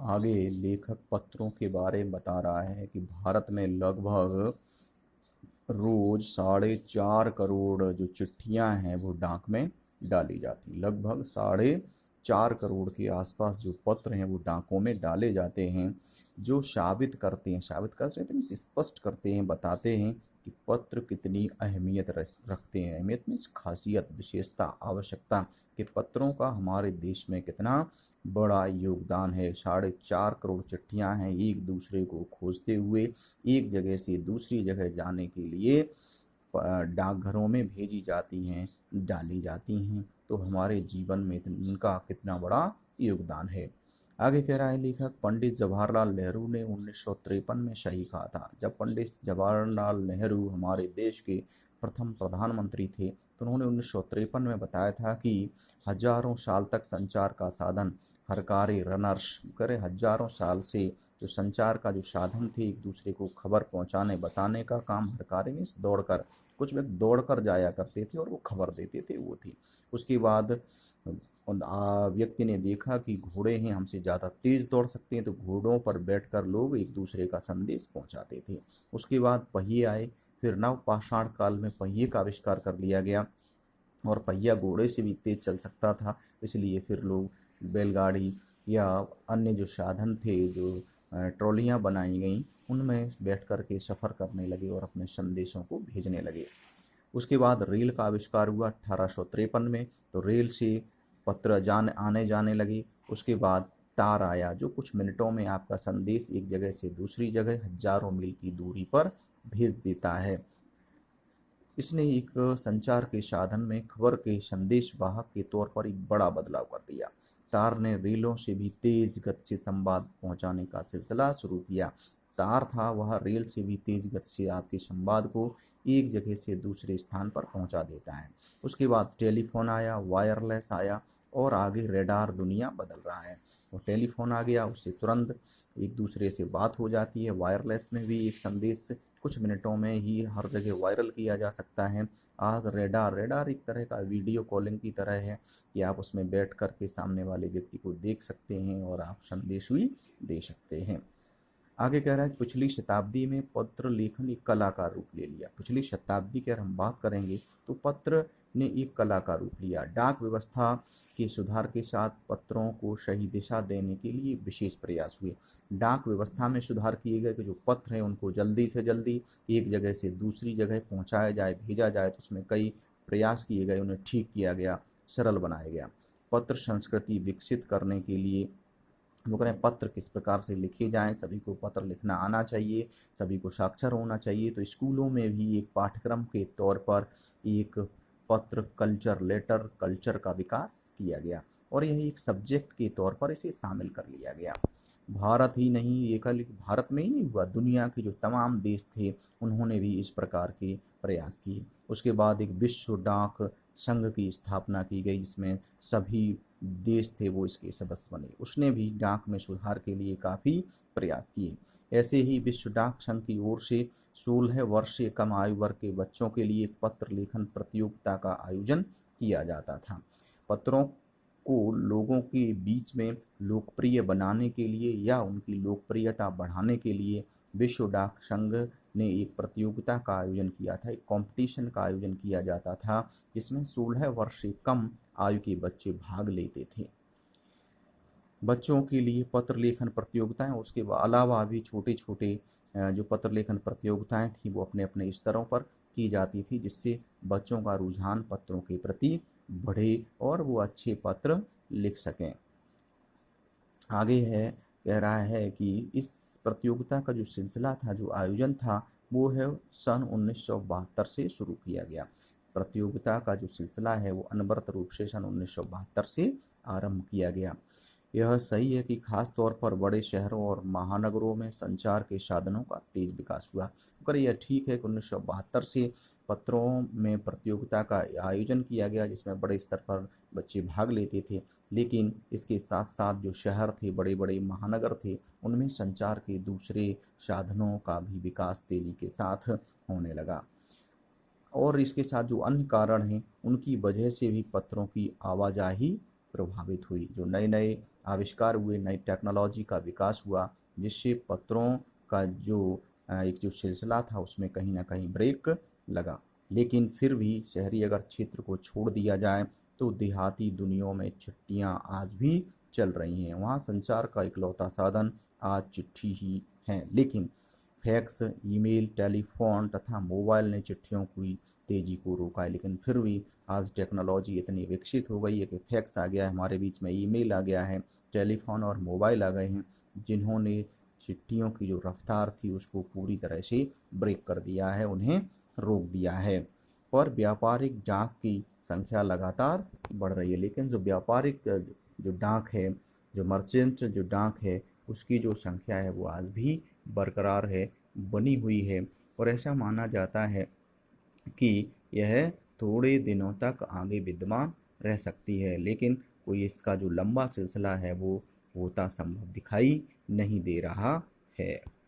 आगे लेखक पत्रों के बारे में बता रहा है कि भारत में लगभग रोज 4.5 करोड़ जो चिट्ठियां हैं वो डाक में डाली जाती। लगभग 4.5 करोड़ के आसपास जो पत्र हैं वो डाकों में डाले जाते हैं, जो साबित करते हैं, स्पष्ट करते हैं, बताते हैं कि पत्र कितनी अहमियत रखते हैं। अहमियत मीन्स खासियत, विशेषता, आवश्यकता कि पत्रों का हमारे देश में कितना बड़ा योगदान है। 4.5 करोड़ चिट्ठियां हैं एक दूसरे को खोजते हुए एक जगह से दूसरी जगह जाने के लिए डाकघरों में भेजी जाती हैं, डाली जाती हैं। तो हमारे जीवन में इनका कितना बड़ा योगदान है। आगे कह रहा है लेखक, पंडित जवाहरलाल नेहरू ने 1953 में सही कहा था। जब पंडित जवाहरलाल नेहरू हमारे देश के प्रथम प्रधानमंत्री थे तो उन्होंने 1953 में बताया था कि हजारों साल तक संचार का साधन हरकारे रनर्स करे। हजारों साल से जो संचार का जो साधन थे, एक दूसरे को खबर पहुंचाने बताने का काम हरकारे में दौड़कर, कुछ व्यक्ति दौड़कर जाया करते थे और वो खबर देते थे, वो थी। उसके बाद व्यक्ति ने देखा कि घोड़े हैं, हमसे ज़्यादा तेज दौड़ सकते हैं, तो घोड़ों पर बैठकर लोग एक दूसरे का संदेश पहुंचाते थे। उसके बाद पहिए आए, फिर नव पाषाण काल में पहिए का आविष्कार कर लिया गया और पहिया घोड़े से भी तेज चल सकता था, इसलिए फिर लोग बैलगाड़ी या अन्य जो साधन थे, जो ट्रॉलियाँ बनाई गईं, उनमें बैठ कर के सफ़र करने लगे और अपने संदेशों को भेजने लगे। उसके बाद रेल का आविष्कार हुआ 1853 में, तो रेल से पत्र आने जाने लगे। उसके बाद तार आया जो कुछ मिनटों में आपका संदेश एक जगह से दूसरी जगह हजारों मील की दूरी पर भेज देता है। इसने एक संचार के साधन में खबर के संदेश वाहक के तौर पर एक बड़ा बदलाव कर दिया। तार ने रेलों से भी तेज गति से संवाद पहुंचाने का सिलसिला शुरू किया। तार था वह रेल से भी तेज गति से आपके संवाद को एक जगह से दूसरे स्थान पर पहुंचा देता है। उसके बाद टेलीफोन आया, वायरलेस आया और आगे रेडार। दुनिया बदल रहा है। वो टेलीफोन आ गया, उससे तुरंत एक दूसरे से बात हो जाती है। वायरलेस में भी एक संदेश कुछ मिनटों में ही हर जगह वायरल किया जा सकता है। आज रेडार एक तरह का वीडियो कॉलिंग की तरह है कि आप उसमें बैठ कर के सामने वाले व्यक्ति को देख सकते हैं और आप संदेश भी दे सकते हैं। आगे कह रहा है पिछली शताब्दी में पत्र लेखन एक कला का रूप ले लिया। पिछली शताब्दी की अगर हम बात करेंगे तो पत्र ने एक कला का रूप लिया। डाक व्यवस्था के सुधार के साथ पत्रों को सही दिशा देने के लिए विशेष प्रयास हुए। डाक व्यवस्था में सुधार किए गए कि जो पत्र हैं उनको जल्दी से जल्दी एक जगह से दूसरी जगह पहुंचाया जाए, भेजा जाए, तो उसमें कई प्रयास किए गए, उन्हें ठीक किया गया, सरल बनाया गया। पत्र संस्कृति विकसित करने के लिए वो करें पत्र किस प्रकार से लिखे जाएं, सभी को पत्र लिखना आना चाहिए, सभी को साक्षर होना चाहिए। तो स्कूलों में भी एक पाठ्यक्रम के तौर पर एक पत्र कल्चर, लेटर कल्चर का विकास किया गया और यह एक सब्जेक्ट के तौर पर इसे शामिल कर लिया गया। भारत ही नहीं, ये कल भारत में ही नहीं हुआ, दुनिया के जो तमाम देश थे उन्होंने भी इस प्रकार के प्रयास किए। उसके बाद एक विश्व डाक संघ की स्थापना की गई, जिसमें सभी देश थे वो इसके सदस्य बने। उसने भी डाक में सुधार के लिए काफ़ी प्रयास किए। ऐसे ही विश्व डाक संघ की ओर से 16 वर्ष से कम आयु वर्ग के बच्चों के लिए पत्र लेखन प्रतियोगिता का आयोजन किया जाता था। पत्रों को लोगों के बीच में लोकप्रिय बनाने के लिए या उनकी लोकप्रियता बढ़ाने के लिए विश्व डाक संघ ने एक प्रतियोगिता का आयोजन किया था, एक कंपटीशन का आयोजन किया जाता था, जिसमें 16 वर्ष से कम आयु के बच्चे भाग लेते थे। बच्चों के लिए पत्र लेखन प्रतियोगिताएं, उसके अलावा भी छोटे छोटे जो पत्र लेखन प्रतियोगिताएं थी वो अपने अपने स्तरों पर की जाती थी, जिससे बच्चों का रुझान पत्रों के प्रति बढ़े और वो अच्छे पत्र लिख सकें। आगे है, कह रहा है कि इस प्रतियोगिता का जो सिलसिला था, जो आयोजन था, वो है सन 1972 से शुरू किया गया। प्रतियोगिता का जो सिलसिला है वो अनवरत रूप से सन 1972 से आरंभ किया गया। यह सही है कि खास तौर पर बड़े शहरों और महानगरों में संचार के साधनों का तेज विकास हुआ। मगर यह ठीक है कि 1972 से पत्रों में प्रतियोगिता का आयोजन किया गया, जिसमें बड़े स्तर पर बच्चे भाग लेते थे, लेकिन इसके साथ साथ जो शहर थे, बड़े बड़े महानगर थे, उनमें संचार के दूसरे साधनों का भी विकास तेजी के साथ होने लगा और इसके साथ जो अन्य कारण हैं उनकी वजह से भी पत्रों की आवाजाही प्रभावित हुई। जो नए नए आविष्कार हुए, नई टेक्नोलॉजी का विकास हुआ, जिससे पत्रों का जो एक जो सिलसिला था उसमें कहीं ना कहीं ब्रेक लगा। लेकिन फिर भी शहरी अगर क्षेत्र को छोड़ दिया जाए तो देहाती दुनियाओं में चिट्ठियाँ आज भी चल रही हैं। वहाँ संचार का इकलौता साधन आज चिट्ठी ही है। लेकिन फैक्स, ईमेल, टेलीफोन तथा मोबाइल ने चिट्ठियों की तेजी को रोका है। लेकिन फिर भी आज टेक्नोलॉजी इतनी विकसित हो गई है कि फैक्स आ गया है हमारे बीच में, ईमेल आ गया है, टेलीफोन और मोबाइल आ गए हैं, जिन्होंने चिट्ठियों की जो रफ्तार थी उसको पूरी तरह से ब्रेक कर दिया है, उन्हें रोक दिया है। और व्यापारिक डाक की संख्या लगातार बढ़ रही है, लेकिन जो व्यापारिक जो डाक है, जो मर्चेंट जो डाक है, उसकी जो संख्या है वो आज भी बरकरार है, बनी हुई है। और ऐसा माना जाता है कि यह थोड़े दिनों तक आगे विद्यमान रह सकती है, लेकिन कोई इसका जो लंबा सिलसिला है वो होता संभव दिखाई नहीं दे रहा है।